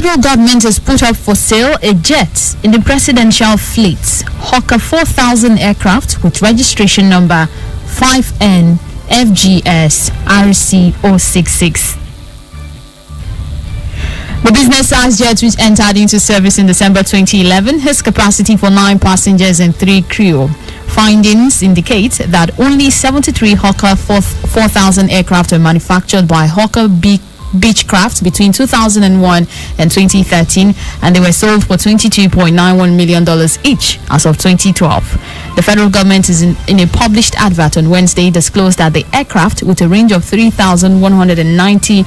federal government has put up for sale a jet in the presidential fleet, Hawker 4000 aircraft with registration number 5N FGS RC066. The business-size jet, which entered into service in December 2011, has capacity for 9 passengers and 3 crew. Findings indicate that only 73 Hawker 4000 aircraft were manufactured by Hawker Beechcraft between 2001 and 2013, and they were sold for $22.91 million each as of 2012. The federal government is in a published advert on Wednesday disclosed that the aircraft, with a range of 3,190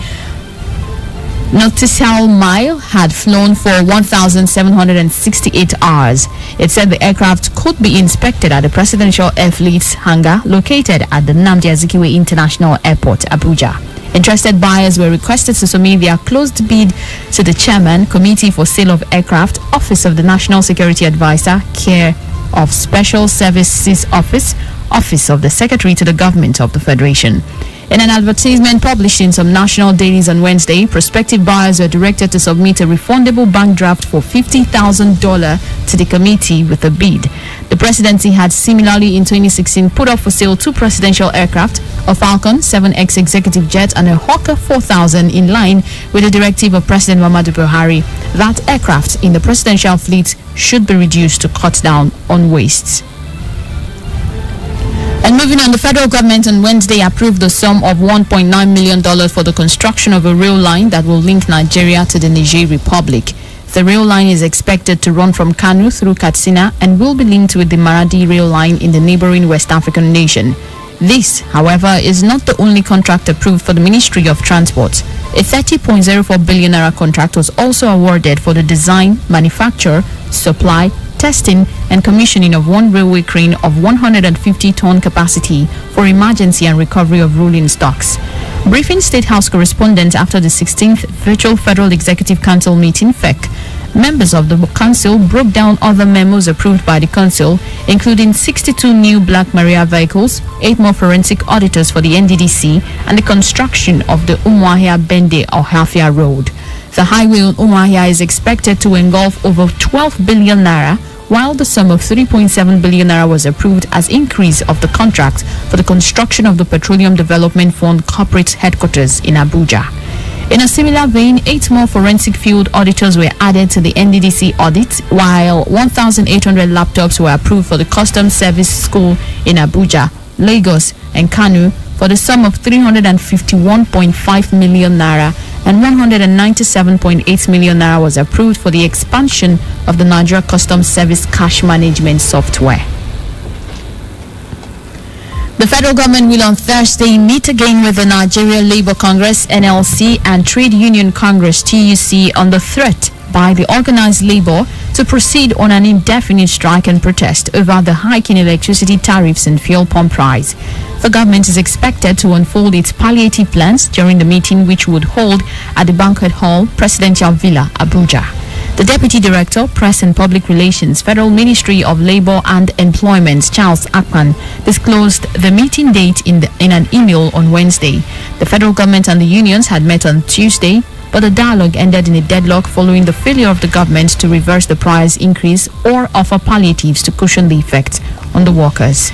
nautical mile, had flown for 1,768 hours. It said the aircraft could be inspected at the Presidential Air Fleet's hangar located at the Nnamdi Azikiwe International Airport, Abuja. Interested buyers were requested to submit their closed bid to the Chairman, Committee for Sale of Aircraft, Office of the National Security Advisor, Care of Special Services Office, Office of the Secretary to the Government of the Federation. In an advertisement published in some national dailies on Wednesday, prospective buyers were directed to submit a refundable bank draft for $50,000 to the committee with a bid. The presidency had similarly in 2016 put up for sale 2 presidential aircraft, a Falcon 7X executive jet and a Hawker 4000, in line with the directive of President Muhammadu Buhari that aircraft in the presidential fleet should be reduced to cut down on waste. And moving on, the federal government on Wednesday approved the sum of $1.9 million for the construction of a rail line that will link Nigeria to the Niger Republic. The rail line is expected to run from Kano through Katsina and will be linked with the Maradi rail line in the neighboring West African nation. This, however, is not the only contract approved for the Ministry of Transport. A 30.04 billion naira contract was also awarded for the design, manufacture, supply, testing and commissioning of one railway crane of 150-ton capacity for emergency and recovery of rolling stocks. Briefing State House correspondent after the 16th Virtual Federal Executive Council meeting, FEC, members of the council broke down other memos approved by the council, including 62 new Black Maria vehicles, 8 more forensic auditors for the NDDC, and the construction of the Umuahia-Bende-Ohafia Road. The highway on Umuahia is expected to engulf over 12 billion naira, while the sum of 3.7 billion naira was approved as increase of the contract for the construction of the Petroleum Development Fund corporate headquarters in Abuja. In a similar vein, 8 more forensic field auditors were added to the NDDC audit, while 1,800 laptops were approved for the Customs Service School in Abuja, Lagos and Kano for the sum of 351.5 million naira, and 197.8 million naira was approved for the expansion of the Nigeria Customs Service cash management software. The federal government will on Thursday meet again with the Nigeria Labour Congress (NLC) and Trade Union Congress (TUC) on the threat by the organized labor to proceed on an indefinite strike and protest over the hike in electricity tariffs and fuel pump price. The government is expected to unfold its palliative plans during the meeting, which would hold at the Banquet Hall, Presidential Villa, Abuja. The Deputy Director, Press and Public Relations, Federal Ministry of Labor and Employment, Charles Akpan, disclosed the meeting date in an email on Wednesday. The federal government and the unions had met on Tuesday, but the dialogue ended in a deadlock following the failure of the government to reverse the price increase or offer palliatives to cushion the effect on the workers.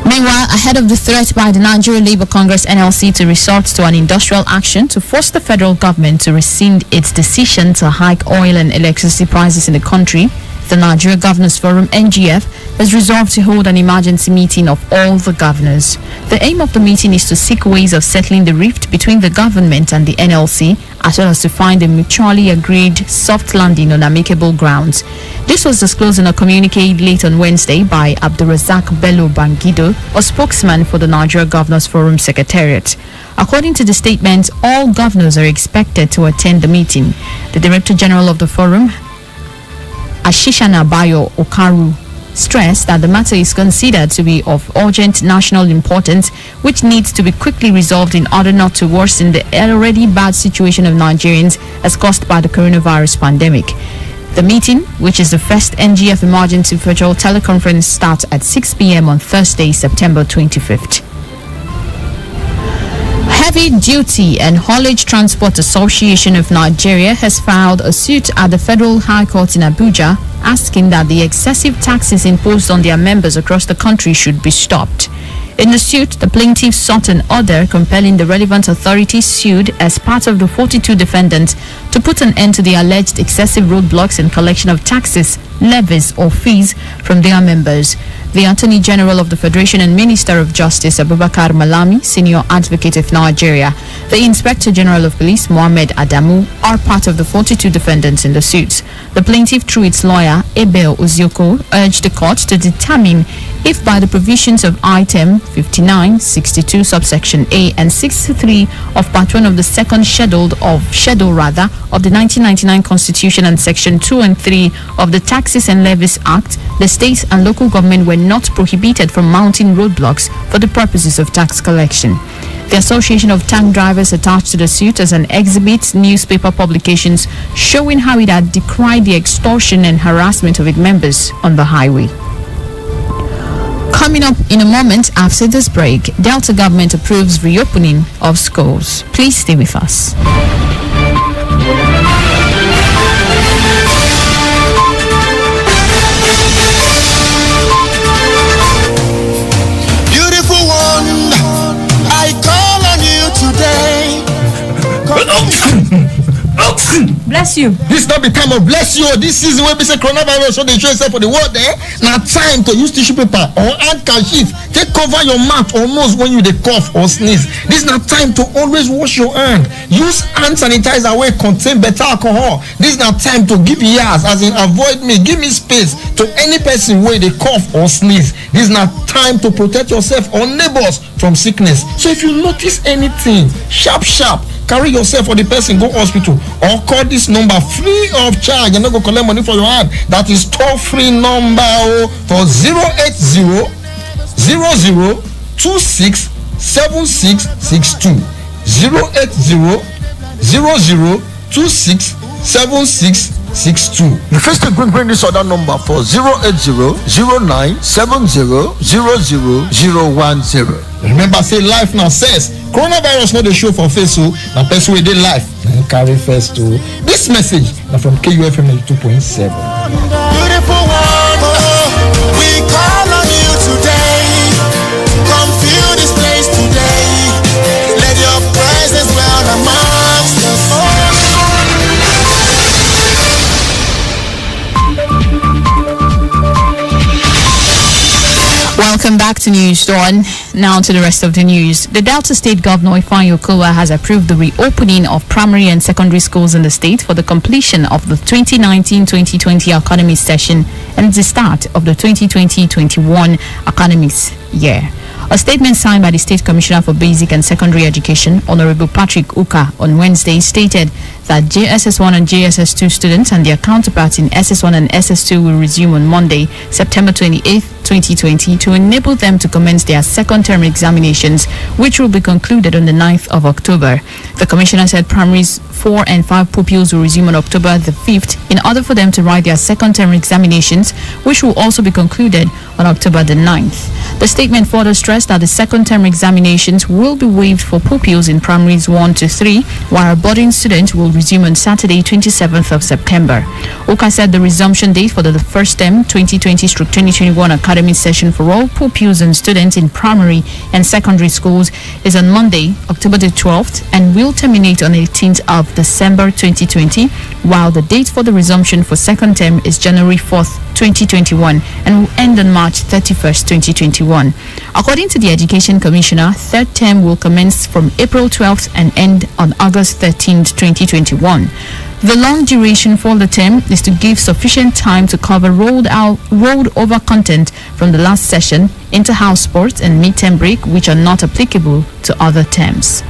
Meanwhile, ahead of the threat by the Nigeria Labour Congress (NLC) to resort to an industrial action to force the federal government to rescind its decision to hike oil and electricity prices in the country, the Nigeria Governors Forum (NGF) has resolved to hold an emergency meeting of all the governors. The aim of the meeting is to seek ways of settling the rift between the government and the NLC, as well as to find a mutually agreed soft landing on amicable grounds. This was disclosed in a communique late on Wednesday by Abdulrazak Bello Bangido, a spokesman for the Nigeria Governors Forum Secretariat. According to the statement, all governors are expected to attend the meeting. The Director General of the Forum, Ashishana Bayo Okaru, stressed that the matter is considered to be of urgent national importance, which needs to be quickly resolved in order not to worsen the already bad situation of Nigerians as caused by the coronavirus pandemic. The meeting, which is the first NGF emergency virtual teleconference, starts at 6 p.m. on Thursday, September 25th. Heavy Duty and Haulage Transport Association of Nigeria has filed a suit at the Federal High Court in Abuja, asking that the excessive taxes imposed on their members across the country should be stopped. In the suit, the plaintiffs sought an order compelling the relevant authorities sued as part of the 42 defendants to put an end to the alleged excessive roadblocks and collection of taxes, levies or fees from their members. The Attorney General of the Federation and Minister of Justice, Abubakar Malami, Senior Advocate of Nigeria, the Inspector General of Police, Mohammed Adamu, are part of the 42 defendants in the suit. The plaintiff, through its lawyer, Ebel Ozioko, urged the court to determine if by the provisions of item 59, 62, subsection A and 63 of part 1 of the second schedule of the 1999 Constitution and section 2 and 3 of the Taxes and Levies Act, the state and local government were not prohibited from mounting roadblocks for the purposes of tax collection. The Association of Tank Drivers attached to the suit as an exhibit newspaper publications showing how it had decried the extortion and harassment of its members on the highway. Coming up in a moment after this break, Delta government approves reopening of schools. Please stay with us. Beautiful one, I call on you today. Bless you. This not the time of bless you. This season where we say coronavirus, so they show itself for the world there. Now time to use tissue paper or handkerchief. Take cover your mouth or nose when you dey cough or sneeze. This not time to always wash your hand. Use hand sanitizer where contain better alcohol. This not time to give ears, as in avoid me, give me space to any person where they cough or sneeze. This not time to protect yourself or neighbors from sickness. So if you notice anything, sharp, carry yourself or the person go hospital or call this number free of charge. You're not going to collect money for your hand. That is toll-free number for 080 00 26 7662. 080 00 26 7662. You first bring this other number for 080 09 70 00010. Remember, say life now says coronavirus not the show for face, so now person with their life and carry first to this message now from KUFM 92.7. Beautiful one, we call on you today. Come feel this place today. Let your presence dwell amongst us. Welcome back to News Dawn. Now to the rest of the news. The Delta State Governor Ifeanyi Okowa has approved the reopening of primary and secondary schools in the state for the completion of the 2019-2020 academic session and the start of the 2020-21 academic year. A statement signed by the State Commissioner for Basic and Secondary Education, Honorable Patrick Uka, on Wednesday stated that JSS1 and JSS2 students and their counterparts in SS1 and SS2 will resume on Monday, September 28, 2020, to enable them to commence their second term examinations, which will be concluded on the 9th of October. The Commissioner said primaries 4 and 5 pupils will resume on October the 5th in order for them to write their second term examinations, which will also be concluded on October the 9th. The statement further stressed that the second term examinations will be waived for pupils in primaries 1 to 3, while boarding students will resume on Saturday, 27th of September. Oka said the resumption date for the first term 2020-2021 academic session for all pupils and students in primary and secondary schools is on Monday, October the 12th, and will terminate on 18th of December 2020, while the date for the resumption for second term is January 4th, 2021, and will end on March 31st, 2021. According to the Education Commissioner, third term will commence from April 12th and end on August 13th, 2021. The long duration for the term is to give sufficient time to cover rolled over content from the last session, inter-house sports and midterm break, which are not applicable to other terms.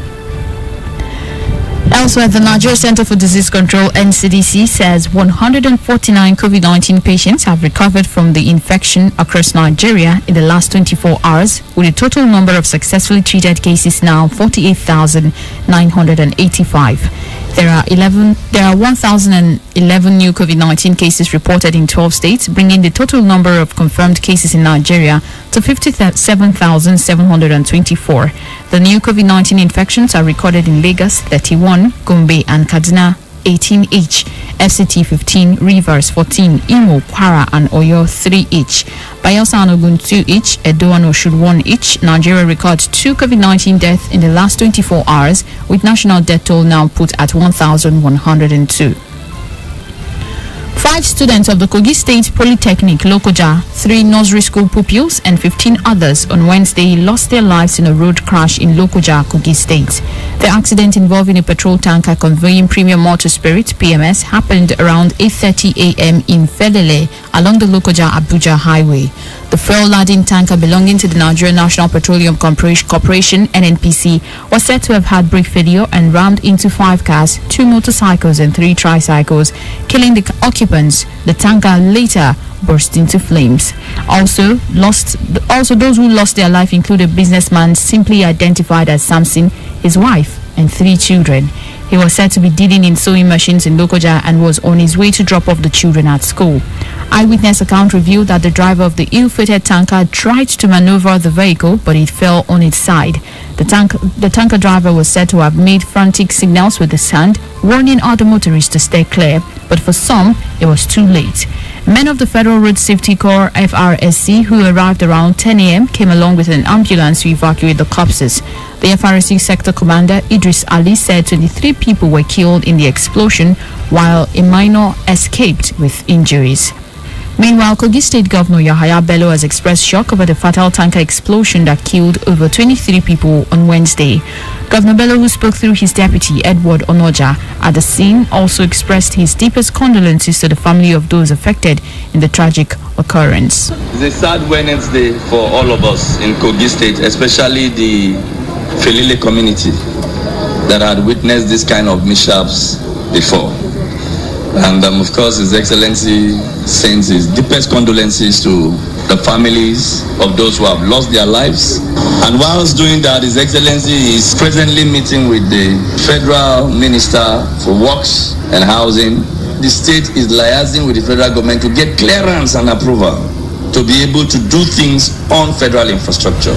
Elsewhere, the Nigeria Center for Disease Control, NCDC, says 149 COVID-19 patients have recovered from the infection across Nigeria in the last 24 hours, with a total number of successfully treated cases now 48,985. There are 1,011 new COVID-19 cases reported in 12 states, bringing the total number of confirmed cases in Nigeria to 57,724. The new COVID-19 infections are recorded in Lagos 31, Gombe and Kaduna 18 each, FCT 15, Rivers 14, Imo, Kwara and Oyo 3 each, Bayelsa and Ogun 2 each, Edo and Osun 1 each. Nigeria records 2 COVID-19 deaths in the last 24 hours, with national death toll now put at 1,102. 5 students of the Kogi State Polytechnic, Lokoja, 3 nursery school pupils and 15 others on Wednesday lost their lives in a road crash in Lokoja, Kogi State. The accident involving a petrol tanker conveying premium motor spirit, PMS, happened around 8:30 a.m. in Felele along the Lokoja-Abuja highway. The fuel-laden tanker belonging to the Nigerian National Petroleum Corporation, NNPC, was said to have had brake failure and rammed into 5 cars, 2 motorcycles and 3 tricycles, killing the occupants. The tanker later burst into flames. Also, those who lost their life include a businessman simply identified as Samson, his wife, and 3 children. He was said to be dealing in sewing machines in Lokoja and was on his way to drop off the children at school. Eyewitness account revealed that the driver of the ill-fated tanker tried to maneuver the vehicle, but it fell on its side. The tanker driver was said to have made frantic signals with his hand, warning other motorists to stay clear, but for some, it was too late. Men of the Federal Road Safety Corps, FRSC, who arrived around 10 a.m., came along with an ambulance to evacuate the corpses. The FRSC sector commander, Idris Ali, said 23 people were killed in the explosion, while a minor escaped with injuries. Meanwhile, Kogi State Governor Yahaya Bello has expressed shock over the fatal tanker explosion that killed over 23 people on Wednesday. Governor Bello, who spoke through his deputy, Edward Onoja, at the scene, also expressed his deepest condolences to the family of those affected in the tragic occurrence. It's a sad Wednesday for all of us in Kogi State, especially the Felele community that had witnessed this kind of mishaps before. And of course, His Excellency sends his deepest condolences to the families of those who have lost their lives. And whilst doing that, His Excellency is presently meeting with the Federal Minister for Works and Housing. The state is liaising with the federal government to get clearance and approval to be able to do things on federal infrastructure.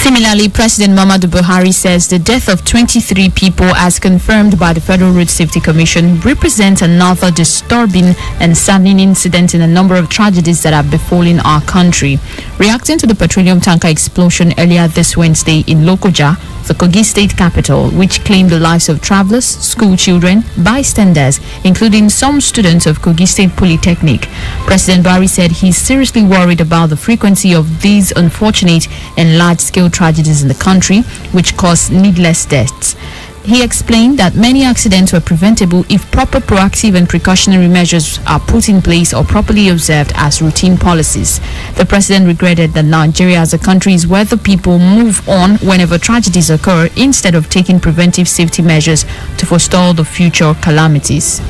Similarly, President Muhammadu Buhari says the death of 23 people, as confirmed by the Federal Road Safety Commission, represents another disturbing and saddening incident in a number of tragedies that have befallen our country. Reacting to the petroleum tanker explosion earlier this Wednesday in Lokoja, the Kogi State capital, which claimed the lives of travelers, school children, bystanders, including some students of Kogi State Polytechnic, President Buhari said he's seriously worried about the frequency of these unfortunate and large-scale tragedies in the country, which cause needless deaths. He explained that many accidents were preventable if proper proactive and precautionary measures are put in place or properly observed as routine policies. The president regretted that Nigeria as a country is where the people move on whenever tragedies occur instead of taking preventive safety measures to forestall the future calamities.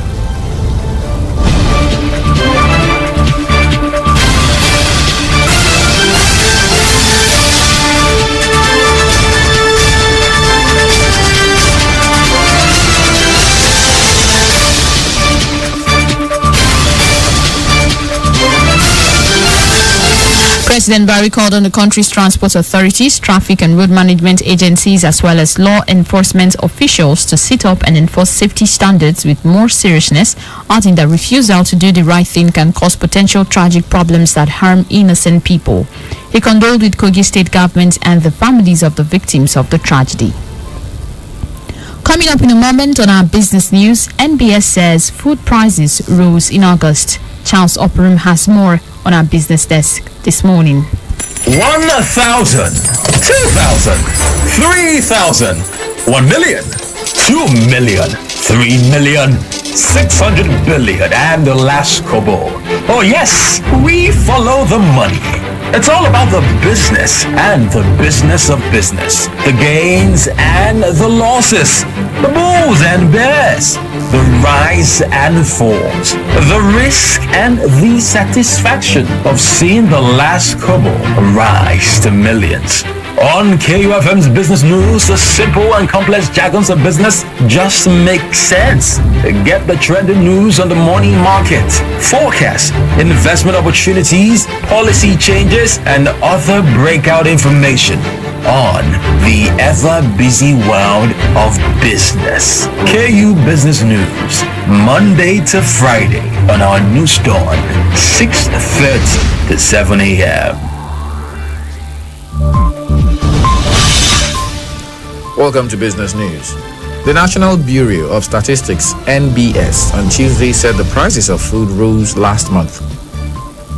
President Buhari called on the country's transport authorities, traffic and road management agencies, as well as law enforcement officials to sit up and enforce safety standards with more seriousness, adding that refusal to do the right thing can cause potential tragic problems that harm innocent people. He condoled with Kogi State government and the families of the victims of the tragedy. Coming up in a moment on our business news, NBS says food prices rose in August. Charles Operum has more on our business desk this morning. 1,000, 2,000, 3,000, 1 million, 2 million, 3 million, 600 billion, and the last kobo. Oh yes, we follow the money. It's all about the business and the business of business. The gains and the losses. The bulls and bears. The rise and falls. The risk and the satisfaction of seeing the last kobo rise to millions. On KUFM's Business News, the simple and complex jargons of business just make sense. Get the trending news on the morning market, forecast, investment opportunities, policy changes, and other breakout information on the ever-busy world of business. KU Business News, Monday to Friday on our news dawn, 6:30 to 7 a.m. Welcome to Business News. The National Bureau of Statistics, NBS, on Tuesday said the prices of food rose last month.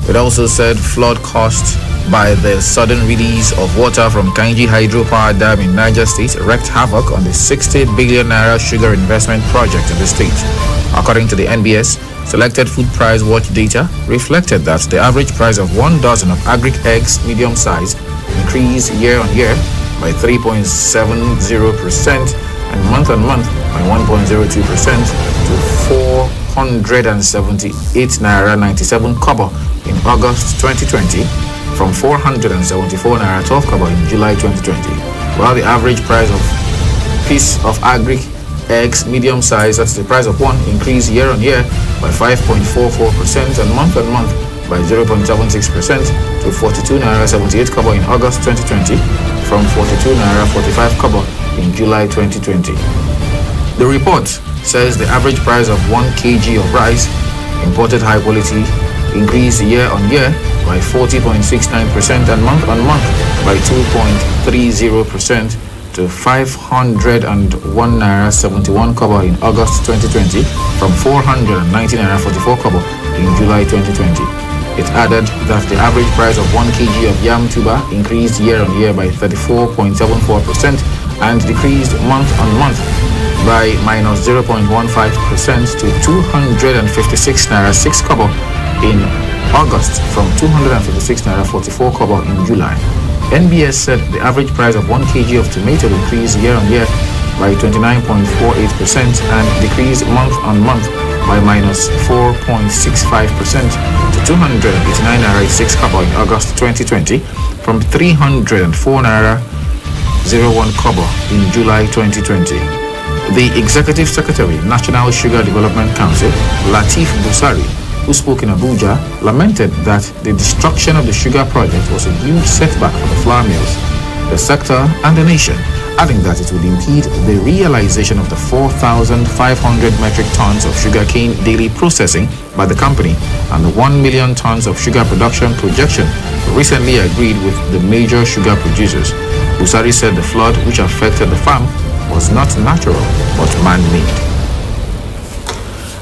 It also said flood caused by the sudden release of water from Kainji Hydropower Dam in Niger State wreaked havoc on the 60 billion naira sugar investment project in the state. According to the NBS, selected food price watch data reflected that the average price of 1 dozen of agric eggs medium size increased year on year by 3.70% and month on month by 1.02% to 478 naira 97 kobo in August 2020 from 474 naira 12 kobo in July 2020, while the average price of piece of agric eggs medium size, that's the price of one, increased year on year by 5.44% and month by 0.76% to 42 naira 78 kobo in August 2020 from 42 naira 45 kobo in July 2020. The report says the average price of 1 kg of rice, imported high quality, increased year on year by 40.69% and month on month by 2.30% to 501 naira 71 kobo in August 2020 from 490 naira 44 kobo in July 2020. It added that the average price of 1 kg of yam tuber increased year on year by 34.74% and decreased month on month by minus 0.15% to 256 naira 6 kobo in August from 256 naira 44 kobo in July. NBS said the average price of 1 kg of tomato increased year on year by 29.48% and decreased month on month by minus 4.65% to 289 naira 6 kobo in August 2020 from 304 naira 01 kobo in July 2020. The Executive Secretary, National Sugar Development Council, Latif Busari, who spoke in Abuja, lamented that the destruction of the sugar project was a huge setback for the flour mills, the sector, and the nation, adding that it would impede the realization of the 4,500 metric tons of sugarcane daily processing by the company and the 1 million tons of sugar production projection recently agreed with the major sugar producers. Busari said the flood which affected the farm was not natural but man-made.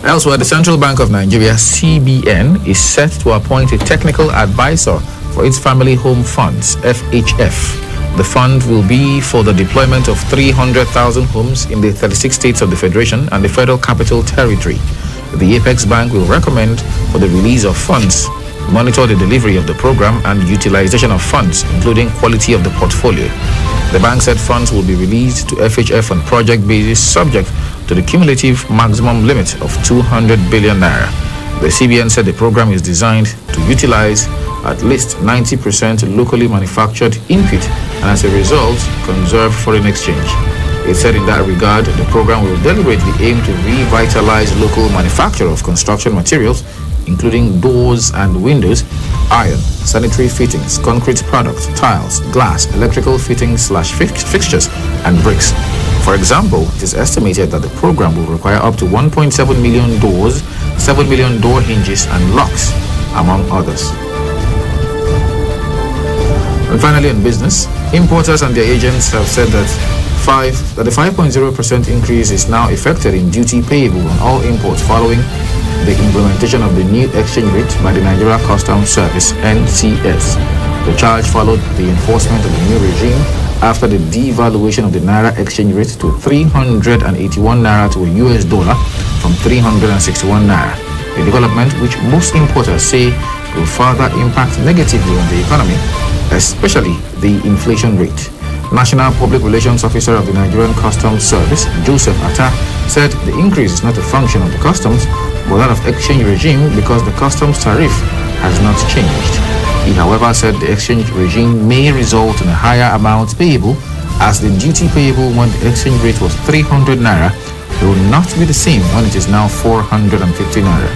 Elsewhere, the Central Bank of Nigeria, CBN, is set to appoint a technical advisor for its family home funds, FHF. The fund will be for the deployment of 300,000 homes in the 36 states of the Federation and the Federal Capital Territory. The Apex Bank will recommend for the release of funds, monitor the delivery of the program and utilization of funds, including quality of the portfolio. The bank said funds will be released to FHF on project basis subject to the cumulative maximum limit of 200 billion naira. The CBN said the program is designed to utilize at least 90% locally manufactured input and as a result conserve foreign exchange. It said in that regard, the program will deliberately aim to revitalize local manufacture of construction materials, including doors and windows, iron, sanitary fittings, concrete products, tiles, glass, electrical fittings/fixtures, and bricks. For example, it is estimated that the program will require up to 1.7 million doors, 7 million door hinges and locks, among others. And finally, on business, importers and their agents have said that the 5.0% increase is now effected in duty payable on all imports following the implementation of the new exchange rate by the Nigeria Customs Service, NCS. The charge followed the enforcement of the new regime after the devaluation of the Naira exchange rate to 381 Naira to a US dollar from 361 Naira. A development which most importers say will further impact negatively on the economy, especially the inflation rate. National Public Relations Officer of the Nigerian Customs Service, Joseph Atta, said the increase is not a function of the customs, but that of exchange regime because the customs tariff has not changed. He, however, said the exchange regime may result in a higher amount payable, as the duty payable when the exchange rate was 300 naira will not be the same when it is now 450 naira.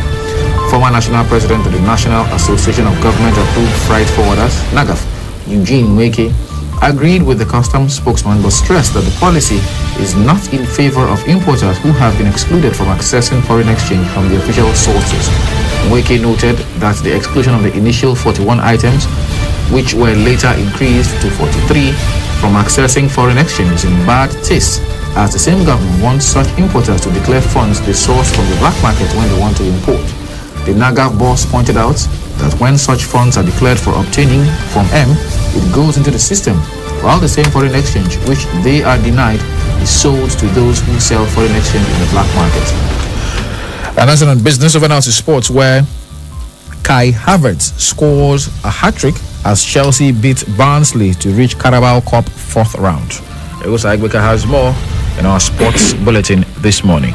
Former national president of the National Association of Government Approved Freight Forwarders, NAGAF, Eugene Nweke, agreed with the customs spokesman but stressed that the policy is not in favor of importers who have been excluded from accessing foreign exchange from the official sources. Nweke noted that the exclusion of the initial 41 items, which were later increased to 43, from accessing foreign exchange is in bad taste, as the same government wants such importers to declare funds they source from the black market when they want to import. The NAGAF boss pointed out that when such funds are declared for obtaining from M, it goes into the system, while the same foreign exchange which they are denied is sold to those who sell foreign exchange in the black market. And that's on business. Over now to sports, where Kai Havertz scores a hat-trick as Chelsea beat Barnsley to reach Carabao Cup 4th round. Egosa Igbeka has more in our sports bulletin this morning.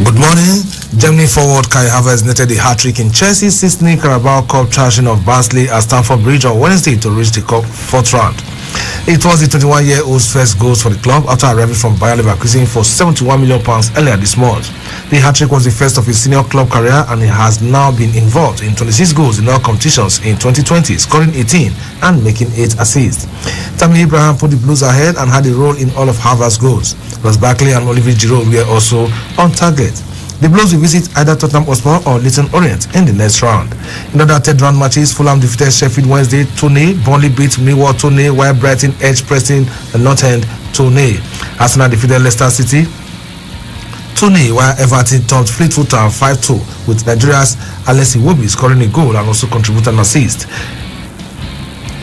Good morning. Germany forward Kai Havertz netted a hat-trick in Chelsea's 6-0 Carabao Cup thrashing of Barnsley at Stamford Bridge on Wednesday to reach the Cup 4th round. It was the 21-year-old's first goals for the club after arriving from Bayer Leverkusen for £71 million earlier this month. The hat-trick was the first of his senior club career, and he has now been involved in 26 goals in all competitions in 2020, scoring 18 and making 8 assists. Tammy Abraham put the Blues ahead and had a role in all of Havertz's goals. Ross Barkley and Olivier Giroud were also on target. The Blues will visit either Tottenham Hotspur or Leyton Orient in the next round. In other third-round matches, Fulham defeated Sheffield Wednesday 2-0, Burnley beat Millwall 2-0, while Brighton edged Preston and North End 2-0. Arsenal defeated Leicester City 2-0, while Everton topped Fleetwood Town 5-2, with Nigeria's Alessi Iwobi scoring a goal and also contributing an assist.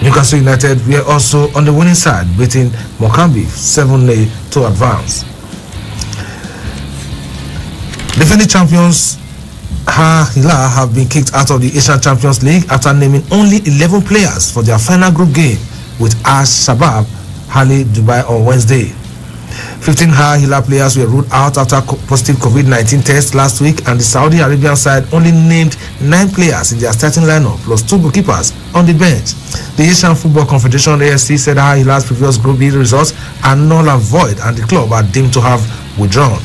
Newcastle United were also on the winning side, beating Morecambe 7-0 to advance. Defending champions Al Hilal have been kicked out of the Asian Champions League after naming only 11 players for their final group game with Al Shabab Hali Dubai on Wednesday. 15 Al Hilal players were ruled out after positive COVID-19 tests last week, and the Saudi Arabian side only named 9 players in their starting lineup plus 2 goalkeepers on the bench. The Asian Football Confederation AFC said Al Hilal's previous group B results are null and void, and the club are deemed to have withdrawn.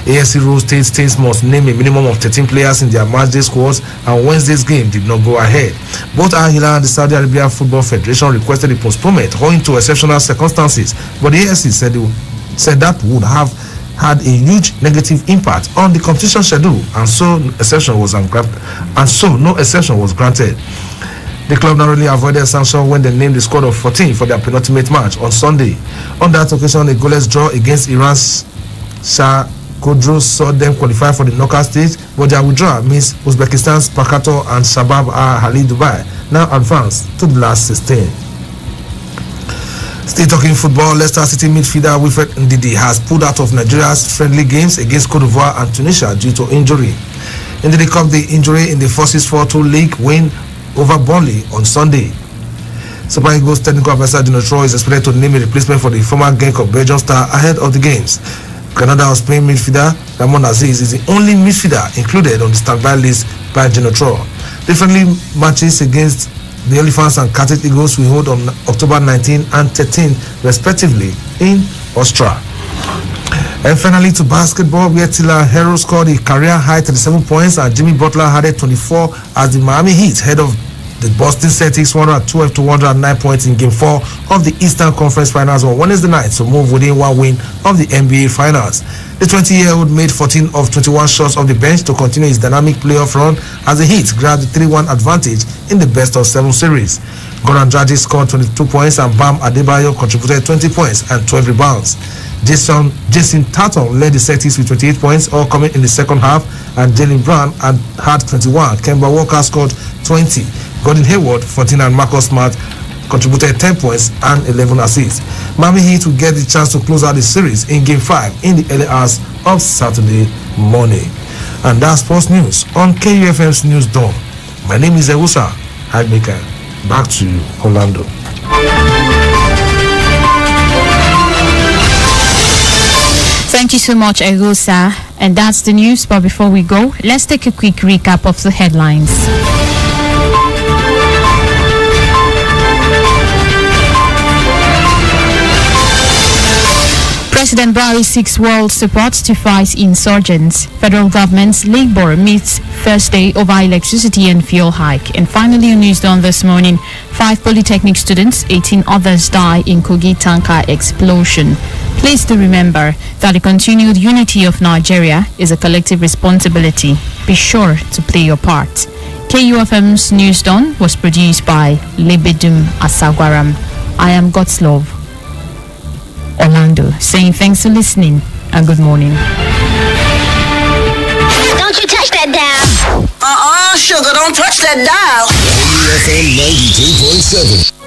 AFC rules states teams must name a minimum of 13 players in their matchday squads, and Wednesday's game did not go ahead. Both Al Hilal and the Saudi Arabian Football Federation requested a postponement owing to exceptional circumstances, but the AFC said that would have had a huge negative impact on the competition schedule, and so no exception was granted. The club narrowly avoided sanction when they named the squad of 14 for their penultimate match on Sunday. On that occasion, a goalless draw against Iran's Shah Kodro saw them qualify for the knockout stage, but their withdrawal means Uzbekistan's Pakato and Shabab Hali Dubai now advance to the last 16. Still talking football, Leicester City midfielder Wilfred Ndidi has pulled out of Nigeria's friendly games against Cote d'Ivoire and Tunisia due to injury. Ndidi copped the injury in the Forces 4-2 league win over Burnley on Sunday. Super Eagles technical advisor Dino Troy is expected to name a replacement for the former Genk of Belgium star ahead of the games. Canada of Spain midfielder Ramon Aziz is the only midfielder included on the standby list by Dino Troy. The friendly matches against the Elephants and Carthage Eagles will hold on October 19 and 13 respectively in Austria. And finally to basketball, where Tila Hero scored a career high 37 points and Jimmy Butler added 24 as the Miami Heat head of the Boston Celtics 112 to 109 points in Game 4 of the Eastern Conference Finals on Wednesday night to move within one win of the NBA Finals. The 20-year-old made 14 of 21 shots off the bench to continue his dynamic playoff run as the Heat grabbed the 3-1 advantage in the best-of-7 series. Goran Dragic scored 22 points and Bam Adebayo contributed 20 points and 12 rebounds. Jason Tatum led the Celtics with 28 points, all coming in the second half, and Jaylen Brown had 21. Kemba Walker scored 20. Gordon Hayward 14 and Marcus Smart contributed 10 points and 11 assists. Miami Heat will get the chance to close out the series in Game 5 in the early hours of Saturday morning. And that's sports news on KUFM's News Dawn. My name is Ewusa Highmaker. Back to Orlando. Thank you so much, Egosa. And that's the news. But before we go, let's take a quick recap of the headlines. President Buhari seeks world support to fight insurgents. Federal government's labor meets first day over electricity and fuel hike. And finally, on News Dawn this morning, 5 polytechnic students, 18 others die in Kogi tanker explosion. Please do remember that the continued unity of Nigeria is a collective responsibility. Be sure to play your part. KUFM's News Dawn was produced by Lebedum Asagwaram. I am God's Love Orlando, saying thanks for listening and good morning. Don't you touch that dial. Sugar, don't touch that dial. KUFM 92.7.